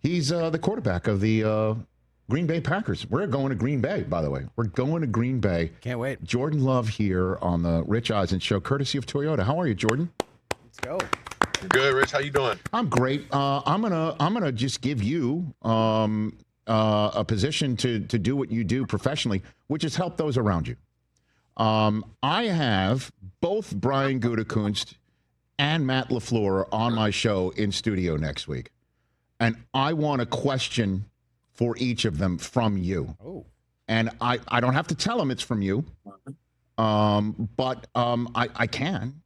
He's the quarterback of the Green Bay Packers. We're going to Green Bay, by the way. We're going to Green Bay. Can't wait. Jordan Love here on the Rich Eisen Show, courtesy of Toyota. How are you, Jordan? Let's go. Good, Rich. How you doing? I'm great. I'm gonna just give you a position to do what you do professionally, which is help those around you. I have both Brian Gutekunst and Matt LaFleur on my show in studio next week, and I want a question for each of them from you. Oh. And I don't have to tell them it's from you, but I can.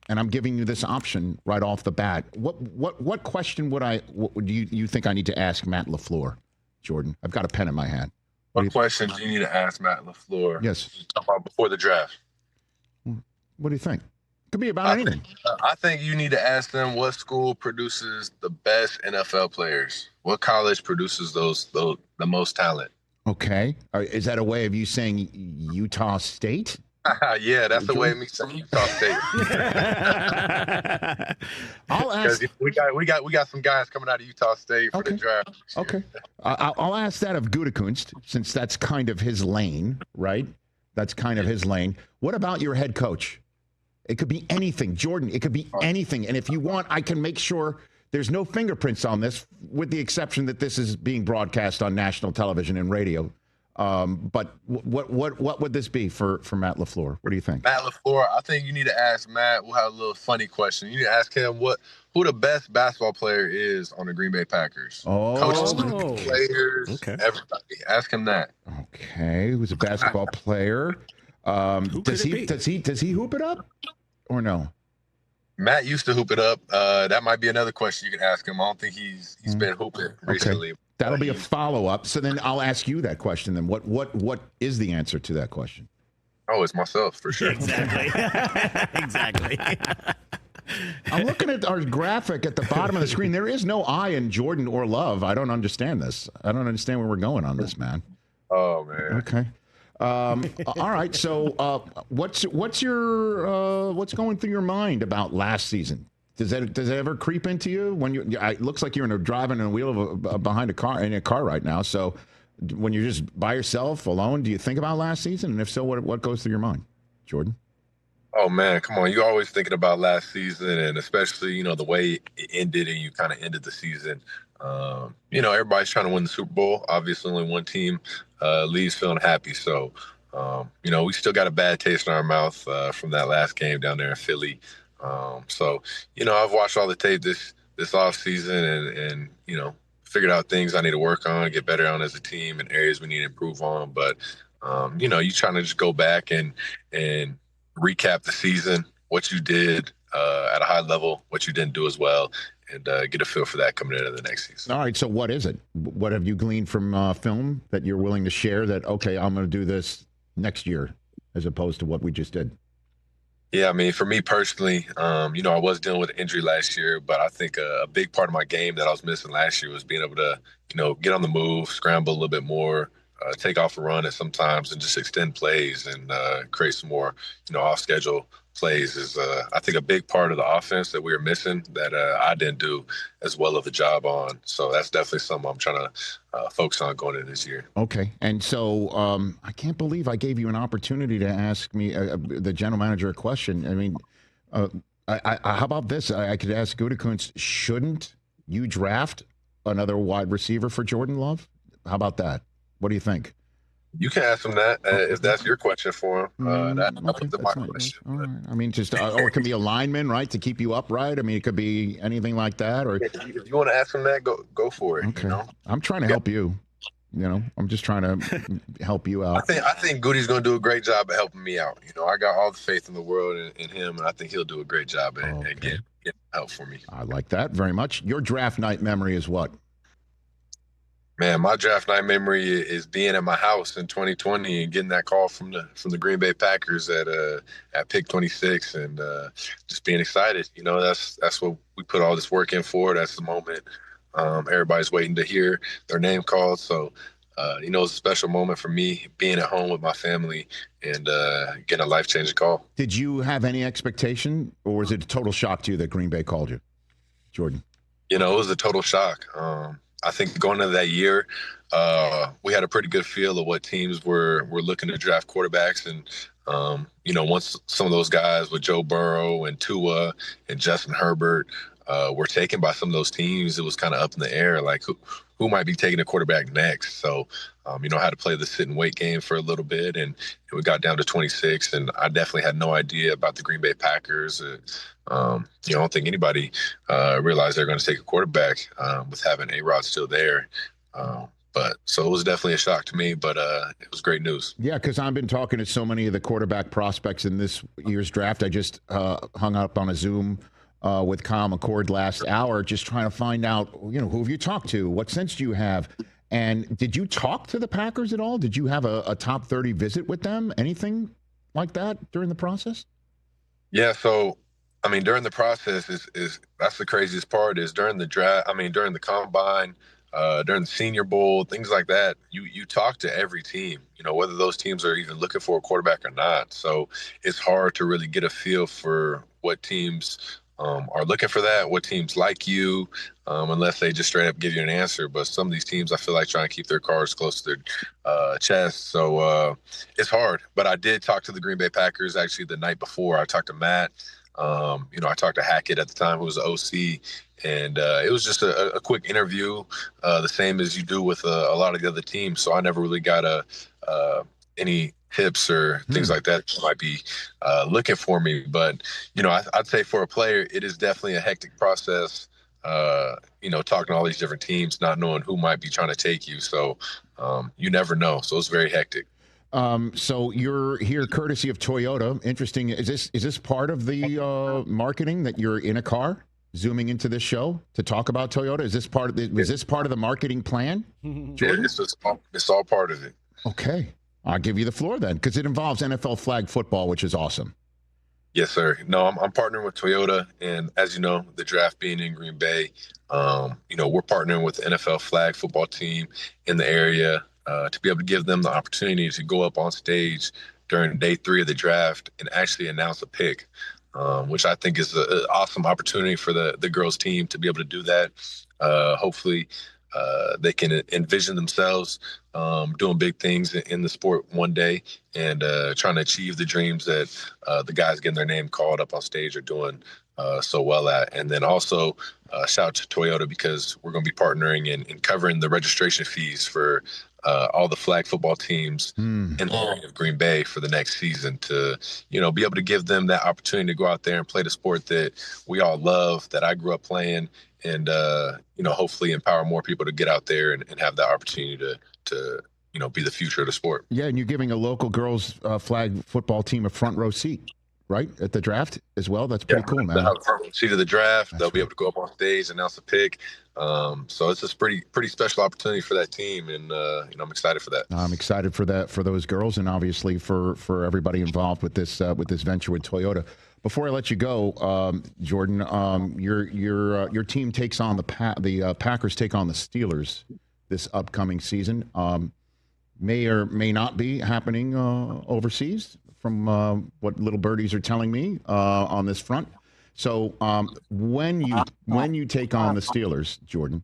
And I'm giving you this option right off the bat. What question do you think I need to ask Matt LaFleur, Jordan? I've got a pen in my hand. What question do you need to ask Matt LaFleur? Yes. Talk about before the draft. What do you think? Could be about anything. I think you need to ask them what school produces the best NFL players. What college produces the most talent? Okay. Is that a way of you saying Utah State? Yeah, that's the way of me saying Utah State. I'll ask. We got some guys coming out of Utah State for the draft. Okay. I'll ask that of Gutekunst, since that's kind of his lane, right? That's kind of his lane. What about your head coach? It could be anything, Jordan. It could be anything. And if you want, I can make sure there's no fingerprints on this, with the exception that this is being broadcast on national television and radio. But what would this be for Matt LaFleur? What do you think? Matt LaFleur, I think you need to ask Matt. We'll have a little funny question. You need to ask him who the best basketball player is on the Green Bay Packers. Coaches, players, everybody. Ask him that. Okay, who's a basketball player? Does he hoop it up or no? Matt used to hoop it up. That might be another question you can ask him. I don't think he's been hooping recently. Okay. That'll be a follow-up. So then I'll ask you that question then. What is the answer to that question? Oh, it's myself, for sure. Exactly. Exactly. I'm looking at our graphic at the bottom of the screen. There is no I in Jordan or Love. I don't understand this. I don't understand where we're going on this, man. Oh, man. Okay. All right. So what's going through your mind about last season? Does that ever creep into you when it looks like you're driving a wheel behind in a car right now? So when you're just by yourself, alone, do you think about last season? And if so, what goes through your mind, Jordan? Oh man, come on! You're always thinking about last season, and especially the way it ended, and you kind of ended the season. Everybody's trying to win the Super Bowl. Obviously, only one team leaves feeling happy. So, we still got a bad taste in our mouth from that last game down there in Philly. I've watched all the tape this off season and figured out things I need to work on, get better on as a team, and areas we need to improve on. But you trying to just go back and recap the season, what you did at a high level, what you didn't do as well, and get a feel for that coming into the next season. All right. So what is it? What have you gleaned from film that you're willing to share that, okay, I'm going to do this next year as opposed to what we just did? Yeah, I mean, for me personally, I was dealing with an injury last year, but I think a big part of my game that I was missing last year was being able to, get on the move, scramble a little bit more, take off a run at sometimes, and just extend plays and create some more, off-schedule plays is, I think, a big part of the offense that we were missing that I didn't do as well of a job on. So that's definitely something I'm trying to focus on going into this year. Okay. And so I can't believe I gave you an opportunity to ask me, the general manager, a question. I mean, how about this? I could ask Gutekunst, shouldn't you draft another wide receiver for Jordan Love? How about that? What do you think? You can ask him that if that's your question for him. That was my question. All right. I mean, just or it can be a lineman, right, to keep you upright. I mean, it could be anything like that. Or if you want to ask him that, go for it. Okay. I'm trying to help you. I'm just trying to help you out. I think Goody's going to do a great job at helping me out. I got all the faith in the world in him, and I think he'll do a great job at getting help for me. I like that very much. Your draft night memory is what? Man, my draft night memory is being at my house in 2020 and getting that call from the Green Bay Packers at pick 26 and just being excited. That's what we put all this work in for. That's the moment everybody's waiting to hear their name called. So, it was a special moment for me being at home with my family and getting a life-changing call. Did you have any expectation, or was it a total shock to you that Green Bay called you, Jordan? It was a total shock. I think going into that year, we had a pretty good feel of what teams were looking to draft quarterbacks. And, once some of those guys with Joe Burrow and Tua and Justin Herbert were taken by some of those teams, it was kind of up in the air, like who might be taking a quarterback next. So, I had to play the sit and wait game for a little bit, and we got down to 26, and I definitely had no idea about the Green Bay Packers. I don't think anybody realized they're going to take a quarterback with having A-Rod still there. So it was definitely a shock to me, but it was great news. Yeah, because I've been talking to so many of the quarterback prospects in this year's draft. I just hung up on a Zoom with Kyle McCord last hour, just trying to find out, who have you talked to? What sense do you have? And did you talk to the Packers at all? Did you have a top 30 visit with them? Anything like that during the process? Yeah, so during the process is that's the craziest part is during the draft. During the combine, during the Senior Bowl, things like that. You talk to every team, whether those teams are even looking for a quarterback or not. So it's hard to really get a feel for what teams are looking for that, what teams like you, unless they just straight up give you an answer. But some of these teams, I feel like trying to keep their cards close to their chest. So it's hard. But I did talk to the Green Bay Packers actually the night before. I talked to Matt. I talked to Hackett at the time, who was the OC, and it was just a quick interview, the same as you do with a lot of the other teams. So I never really got any tips or things like that might be looking for me. But, I'd say for a player, it is definitely a hectic process, talking to all these different teams, not knowing who might be trying to take you. So you never know. So it's very hectic. So you're here courtesy of Toyota. Interesting. Is this part of the marketing that you're in a car zooming into this show to talk about Toyota? Is this part of the marketing plan, Jordan? Yeah, it's all part of it. Okay. I'll give you the floor then, because it involves NFL flag football, which is awesome. Yes, sir. No, I'm partnering with Toyota, and as you know, the draft being in Green Bay, we're partnering with the NFL flag football team in the area to be able to give them the opportunity to go up on stage during day 3 of the draft and actually announce a pick, which I think is an awesome opportunity for the girls team to be able to do that. Hopefully, they can envision themselves doing big things in the sport one day and trying to achieve the dreams that the guys getting their name called up on stage are doing so well at. And then also shout out to Toyota, because we're going to be partnering and covering the registration fees for all the flag football teams in the area of Green Bay for the next season to, be able to give them that opportunity to go out there and play the sport that we all love, that I grew up playing, and, hopefully empower more people to get out there and have that opportunity to be the future of the sport. Yeah, and you're giving a local girls flag football team a front row seat, right, at the draft as well. That's pretty cool, man. They'll have a front row seat of the draft. They'll be able to go up on stage, announce a pick. So it's a pretty special opportunity for that team, and I'm excited for that. I'm excited for that, for those girls, and obviously for everybody involved with this venture with Toyota. Before I let you go, Jordan, your team takes on the Packers take on the Steelers this upcoming season. May or may not be happening overseas, from what little birdies are telling me on this front. So when you take on the Steelers, Jordan,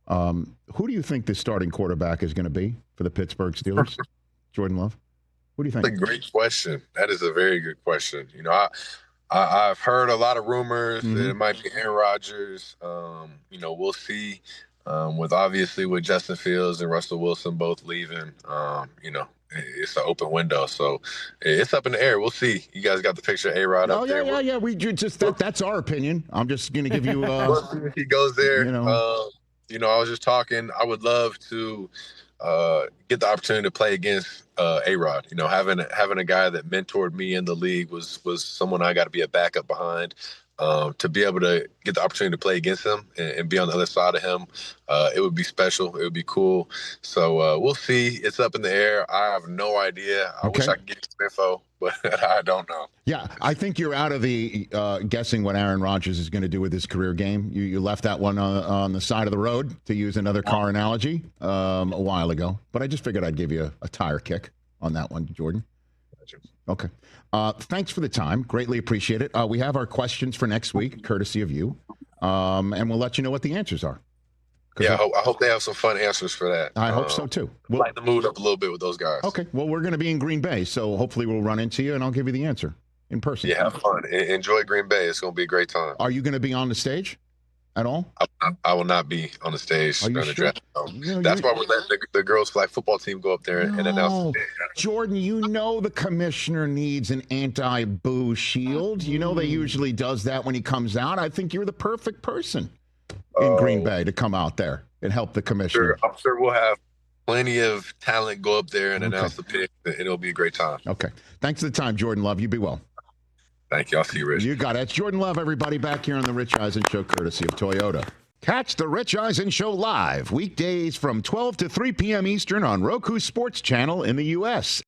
who do you think the starting quarterback is going to be for the Pittsburgh Steelers? Jordan Love, what do you think? That's a great question. That is a very good question. I've heard a lot of rumors that it might be Aaron Rodgers. We'll see. With Justin Fields and Russell Wilson both leaving, it's an open window, so it's up in the air. We'll see. You guys got the picture of A-Rod up there. Yeah. We just that's our opinion. I'm just going to give you. We'll see if he goes there. I was just talking. I would love to get the opportunity to play against A-Rod. Having a guy that mentored me in the league was someone I got to be a backup behind. To be able to get the opportunity to play against him and be on the other side of him, it would be special. It would be cool. So we'll see. It's up in the air. I have no idea. I wish I could get some info, but I don't know. Yeah, I think you're out of the guessing what Aaron Rodgers is going to do with his career game. You left that one on the side of the road, to use another car analogy, a while ago. But I just figured I'd give you a tire kick on that one, Jordan. Okay. Thanks for the time. Greatly appreciate it. We have our questions for next week, courtesy of you. And we'll let you know what the answers are Yeah, I hope they have some fun answers for that. I hope so too. We'll lighten the mood up a little bit with those guys. Okay. Well, we're going to be in Green Bay, so hopefully we'll run into you and I'll give you the answer in person. Yeah, have fun. Enjoy Green Bay. It's going to be a great time. Are you going to be on the stage at all? I will not be on the stage during the draft. That's why we're letting the girls' flag football team go up there and announce it. Jordan, you know the commissioner needs an anti-boo shield. You know they usually does that when he comes out. I think you're the perfect person in Green Bay to come out there and help the commissioner. I'm sure we'll have plenty of talent go up there and announce the pick. It'll be a great time. Okay. Thanks for the time, Jordan Love. You be well. Thank you. I'll see you, Rich. You got it. It's Jordan Love, everybody, back here on the Rich Eisen Show, courtesy of Toyota. Catch the Rich Eisen Show live weekdays from 12 to 3 p.m. Eastern on Roku Sports Channel in the U.S.